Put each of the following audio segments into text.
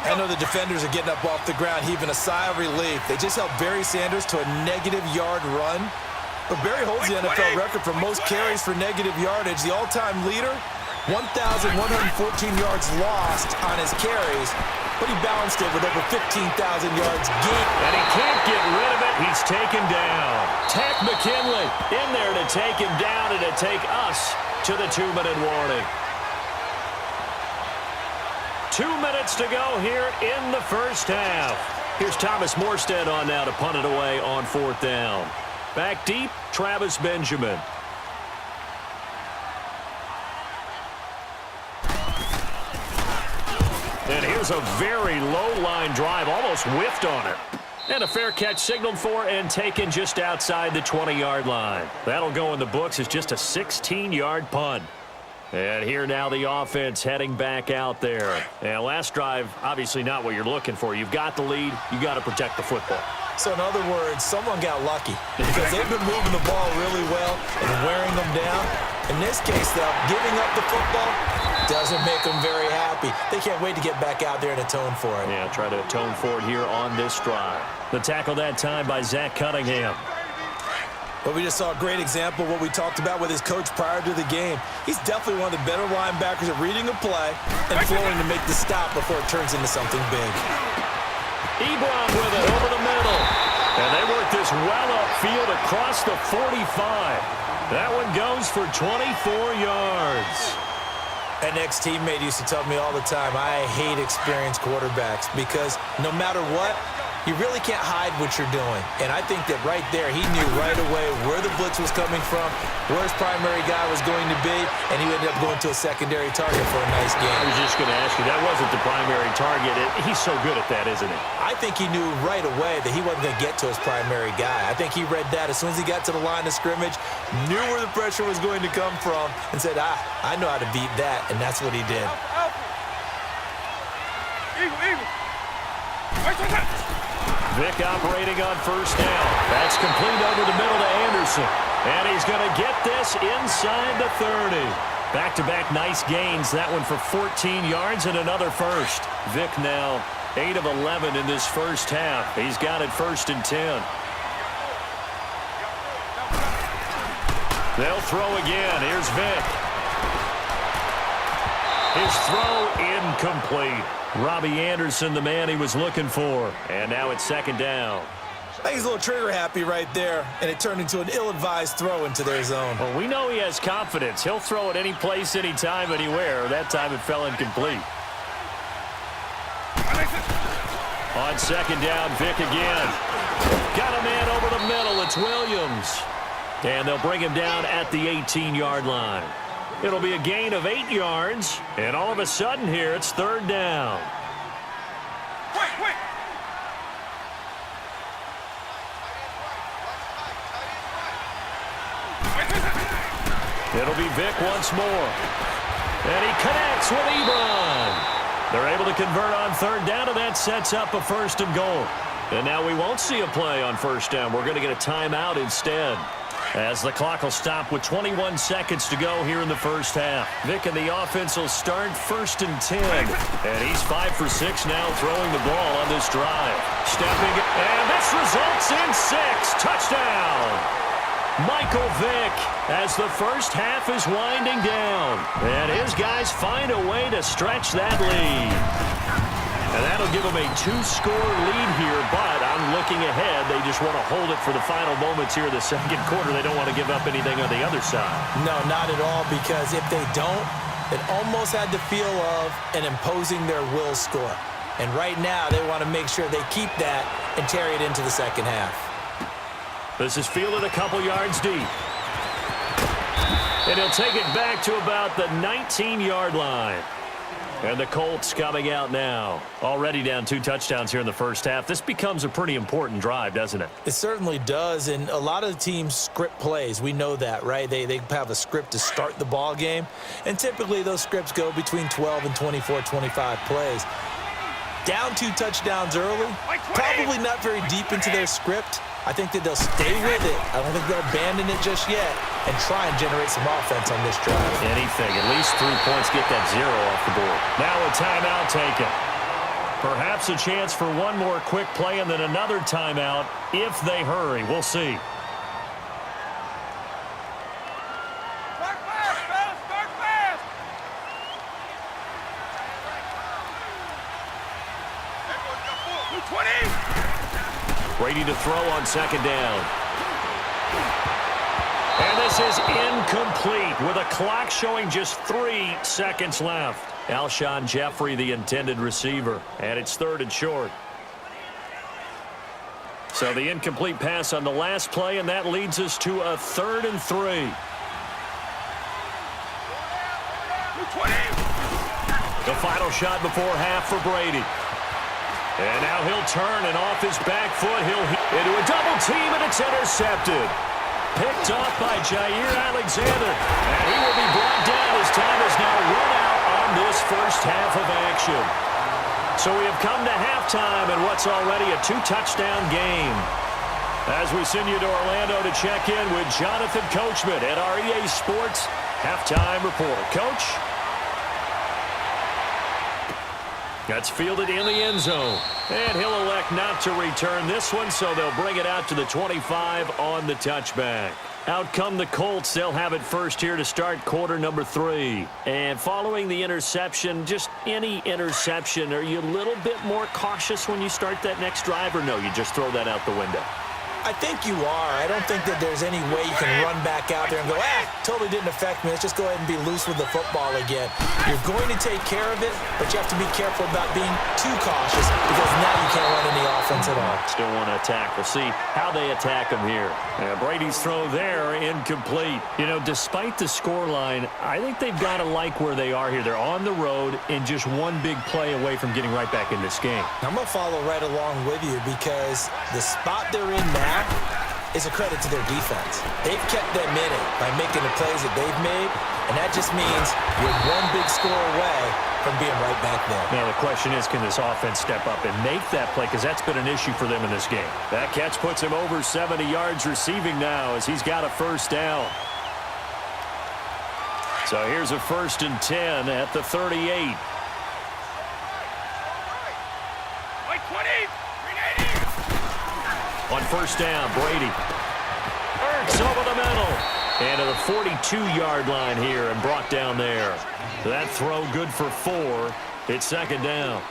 I know the defenders are getting up off the ground, heaving a sigh of relief. They just held Barry Sanders to a -yard run. But Barry holds the NFL record for most carries for negative yardage. The all-time leader, 1,114 yards lost on his carries, but he balanced it with over 15,000 yards gained. And he can't get rid of it. He's taken down. Takk McKinley in there to take him down and to take us to the 2-minute warning. 2 minutes to go here in the first half. Here's Thomas Morstead on now to punt it away on 4th down. Back deep, Travis Benjamin. And here's a very low-line drive, almost whiffed on it. And a fair catch signaled for and taken just outside the 20-yard line. That'll go in the books as just a 16-yard punt. And here now the offense heading back out there. And last drive, obviously not what you're looking for. You've got the lead. You got to protect the football. So in other words, someone got lucky because they've been moving the ball really well and wearing them down. In this case, though, giving up the football doesn't make them very happy. They can't wait to get back out there and atone for it. Yeah, try to atone for it here on this drive. The tackle that time by Zach Cunningham. But we just saw a great example of what we talked about with his coach prior to the game. He's definitely one of the better linebackers at reading a play and flowing to make the stop before it turns into something big. Ebron with it over the middle. And they work this well upfield across the 45. That one goes for 24 yards. An ex-teammate used to tell me all the time, I hate experienced quarterbacks because no matter what, you really can't hide what you're doing. And I think that right there, he knew right away where the blitz was coming from, where his primary guy was going to be, and he ended up going to a secondary target for a nice game. I was just going to ask you, that wasn't the primary target. He's so good at that, isn't he? I think he knew right away that he wasn't going to get to his primary guy. I think he read that as soon as he got to the line of scrimmage, knew where the pressure was going to come from, and said, I know how to beat that, and that's what he did. Vick operating on 1st down. That's complete over the middle to Anderson. And he's going to get this inside the 30. Back-to-back nice gains. That one for 14 yards and another first. Vick now 8 of 11 in this first half. He's got it 1st and 10. They'll throw again. Here's Vick. His throw incomplete. Robbie Anderson, the man he was looking for. And now it's 2nd down. I think he's a little trigger happy right there, and it turned into an ill-advised throw into their zone. Well, we know he has confidence. He'll throw it any place, anytime, anywhere. That time it fell incomplete. On 2nd down, Vick again. Got a man over the middle. It's Williams. And they'll bring him down at the 18-yard line. It'll be a gain of 8 yards, and all of a sudden here, it's 3rd down. Wait. It'll be Vick once more. And he connects with Ebron. They're able to convert on 3rd down, and that sets up a 1st and goal. And now we won't see a play on 1st down. We're going to get a timeout instead, as the clock will stop with 21 seconds to go here in the first half. Vick and the offense will start 1st and 10. And he's 5 for 6 now throwing the ball on this drive. Stepping, and this results in 6. Touchdown! Michael Vick, as the first half is winding down. And his guys find a way to stretch that lead. And that'll give them a 2-score lead here, but I'm looking ahead. They just want to hold it for the final moments here in the 2nd quarter. They don't want to give up anything on the other side. No, not at all, because if they don't, it almost had the feel of an imposing their will score. And right now, they want to make sure they keep that and carry it into the 2nd half. This is fielded a couple yards deep. And he'll take it back to about the 19-yard line. And the Colts coming out now. Already down 2 touchdowns here in the first half. This becomes a pretty important drive, doesn't it? It certainly does, and a lot of the teams script plays. We know that, right? They have a script to start the ball game, and typically those scripts go between 12 and 24, 25 plays. Down 2 touchdowns early, probably not very deep into their script. I think that they'll stay with it. I don't think they'll abandon it just yet and try and generate some offense on this drive. Anything. At least 3 points. Get that 0 off the board. Now a timeout taken. Perhaps a chance for one more quick play and then another timeout if they hurry. We'll see. Start fast, fellas. Start fast. That goes 20. Brady to throw on second down. And this is incomplete with a clock showing just 3 seconds left. Alshon Jeffrey, the intended receiver, and it's 3rd and short. So the incomplete pass on the last play, and that leads us to a 3rd and 3. 20. The final shot before half for Brady. And now he'll turn, and off his back foot, he'll hit into a double team, and it's intercepted. Picked off by Jair Alexander, and he will be brought down as time is now run out on this first half of action. So we have come to halftime in what's already a 2-touchdown game. As we send you to Orlando to check in with Jonathan Coachman at our EA Sports Halftime Report. Coach? That's fielded in the end zone. And he'll elect not to return this one, so they'll bring it out to the 25 on the touchback. Out come the Colts. They'll have it first here to start quarter number 3. And following the interception, just any interception, are you a little bit more cautious when you start that next drive, or no, you just throw that out the window? I think you are. I don't think that there's any way you can run back out there and go, totally didn't affect me. Let's just go ahead and be loose with the football again. You're going to take care of it, but you have to be careful about being too cautious because now you can't run any offense at all. Still want to attack. We'll see how they attack him here. Brady's throw there, incomplete. You know, despite the scoreline, I think they've got to like where they are here. They're on the road and just one big play away from getting right back in this game. I'm going to follow right along with you because the spot they're in now is a credit to their defense. They've kept them in it by making the plays that they've made, and that just means you're one big score away from being right back there. Now the question is, can this offense step up and make that play? Because that's been an issue for them in this game. That catch puts him over 70 yards receiving now as he's got a first down. So here's a 1st and 10 at the 38. Like 20. On first down, Brady. Ertz over the middle. And to the 42-yard line here and brought down there. That throw good for 4. It's 2nd down.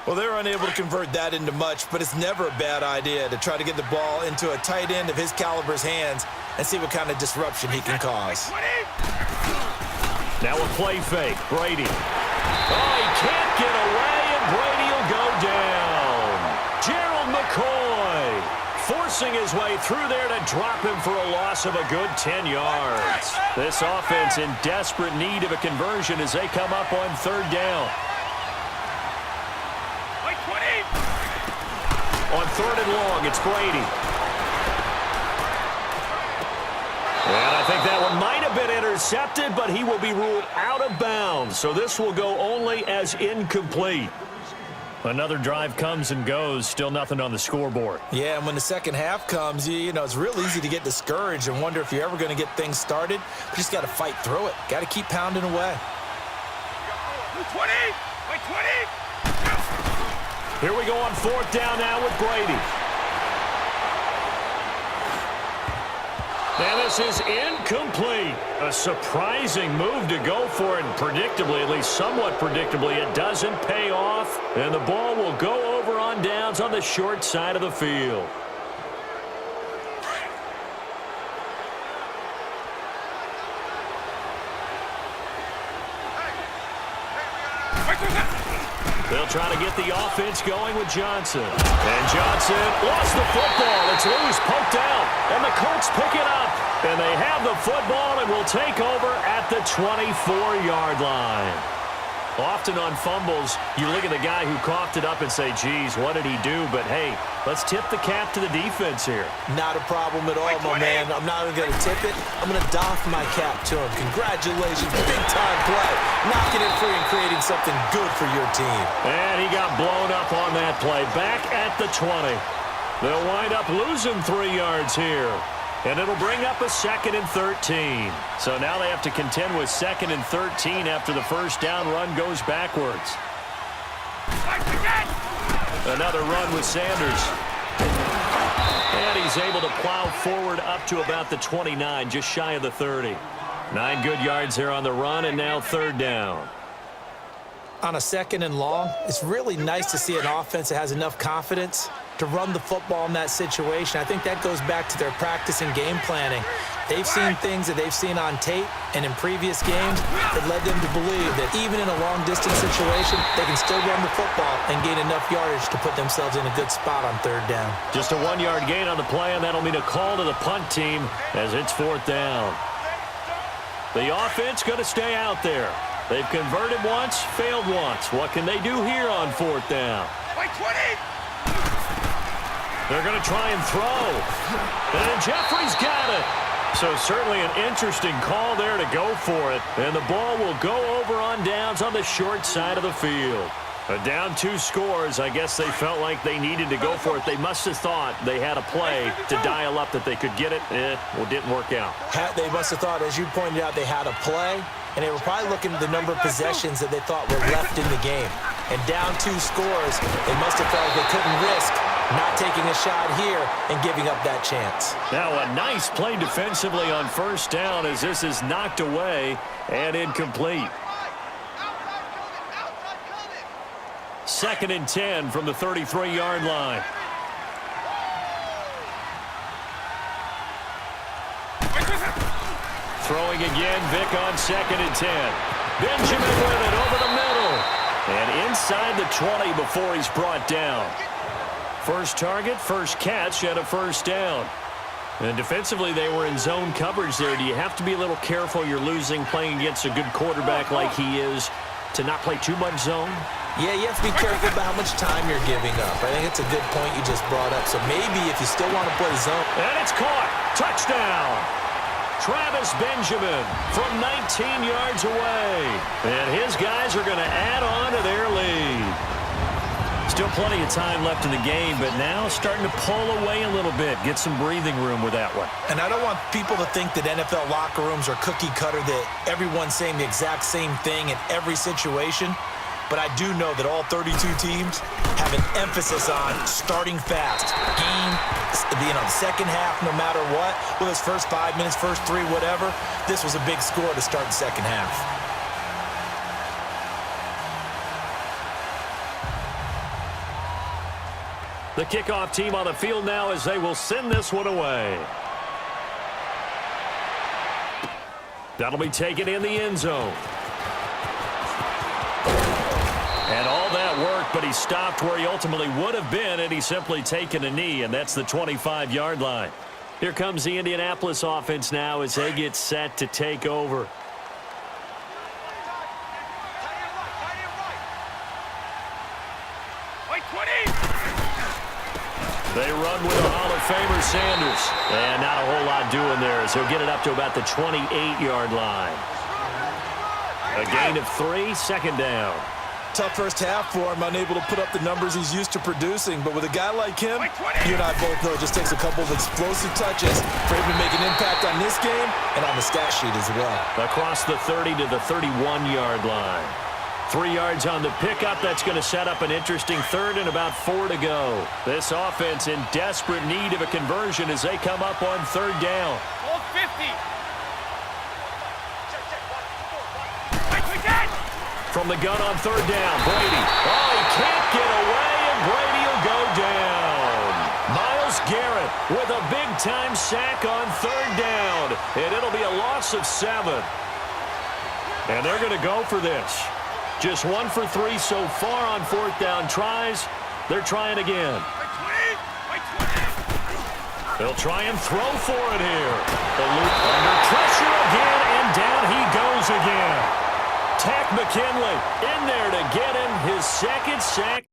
Well, they're unable to convert that into much, but it's never a bad idea to try to get the ball into a tight end of his caliber's hands and see what kind of disruption he can cause. Now a play fake. Brady. Oh, he can't get away, and Brady will go down. Gerald McCoy forcing his way through there to drop him for a loss of a good 10 yards. This offense in desperate need of a conversion as they come up on 3rd down. Like 20. On 3rd and long, it's Brady. And I think that one might have been intercepted, but he will be ruled out of bounds. So this will go only as incomplete. Another drive comes and goes, still nothing on the scoreboard. Yeah, and when the second half comes, you know, it's real easy to get discouraged and wonder if you're ever going to get things started. You just got to fight through it. Got to keep pounding away. 20. Like 20. Here we go on 4th down now with Brady. And this is incomplete. A surprising move to go for it. And predictably, at least somewhat predictably, it doesn't pay off. And the ball will go over on downs on the short side of the field. They'll try to get the offense going with Johnson. And Johnson lost the football. It's loose, poked out. And the Colts pick it up. And they have the football and will take over at the 24-yard line. Often on fumbles, you look at the guy who coughed it up and say, geez, what did he do? But, hey, let's tip the cap to the defense here. Not a problem at all, my man. I'm not even going to tip it. I'm going to doff my cap to him. Congratulations. Big-time play. Knocking it free and creating something good for your team. And he got blown up on that play. Back at the 20. They'll wind up losing 3 yards here. And it'll bring up a 2nd and 13. So now they have to contend with 2nd and 13 after the first down run goes backwards. Another run with Sanders. And he's able to plow forward up to about the 29, just shy of the 30. 9 good yards there on the run, and now third down. On a 2nd and long, it's really nice to see an offense that has enough confidence to run the football in that situation. I think that goes back to their practice and game planning. They've seen things that they've seen on tape and in previous games that led them to believe that even in a long-distance situation, they can still run the football and gain enough yardage to put themselves in a good spot on third down. Just a 1-yard gain on the play, and that'll mean a call to the punt team as it's fourth down. The offense going to stay out there. They've converted once, failed once. What can they do here on fourth down? By 20! They're going to try and throw. And Jeffrey's got it. So certainly an interesting call there to go for it. And the ball will go over on downs on the short side of the field. A down 2 scores. I guess they felt like they needed to go for it. They must have thought they had a play to dial up that they could get it. Well, it didn't work out. They must have thought, as you pointed out, they had a play. And they were probably looking at the number of possessions that they thought were left in the game. And down 2 scores, they must have felt like they couldn't risk not taking a shot here and giving up that chance. Now a nice play defensively on first down as this is knocked away and incomplete. 2nd and 10 from the 33-yard line. Throwing again, Vic on 2nd and 10. Benjamin with it over the middle. And inside the 20 before he's brought down. First target, first catch, and a first down. And defensively, they were in zone coverage there. Do you have to be a little careful? You're losing playing against a good quarterback like he is to not play too much zone? Yeah, you have to be careful about how much time you're giving up. I think it's a good point you just brought up. So maybe if you still want to play zone. And it's caught. Touchdown. Travis Benjamin from 19 yards away. And his guys are going to add on to their lead. Still plenty of time left in the game, but now starting to pull away a little bit. Get some breathing room with that one. And I don't want people to think that NFL locker rooms are cookie cutter, that everyone's saying the exact same thing in every situation. But I do know that all 32 teams have an emphasis on starting fast. Game, second half, no matter what. Whether it's first 5 minutes, first 3, whatever. This was a big score to start the second half. The kickoff team on the field now as they will send this one away. That'll be taken in the end zone. And all that work, but he stopped where he ultimately would have been, and he's simply taken a knee, and that's the 25-yard line. Here comes the Indianapolis offense now as they get set to take over. They run with a Hall of Famer, Sanders. And not a whole lot doing there as he'll get it up to about the 28-yard line. A gain of 3, second down. Tough first half for him, unable to put up the numbers he's used to producing. But with a guy like him, you and I both know it just takes a couple of explosive touches for him to make an impact on this game and on the stat sheet as well. Across the 30 to the 31-yard line. 3 yards on the pickup. That's going to set up an interesting third and about 4 to go. This offense in desperate need of a conversion as they come up on third down. All 50. From the gun on third down, Brady. Oh, he can't get away, and Brady will go down. Myles Garrett with a big-time sack on third down, and it'll be a loss of 7. And they're going to go for this. Just 1 for 3 so far on fourth down tries. They're trying again. They'll try and throw for it here. The loop under pressure again, and down he goes again. Tack McKinley in there to get him his second sack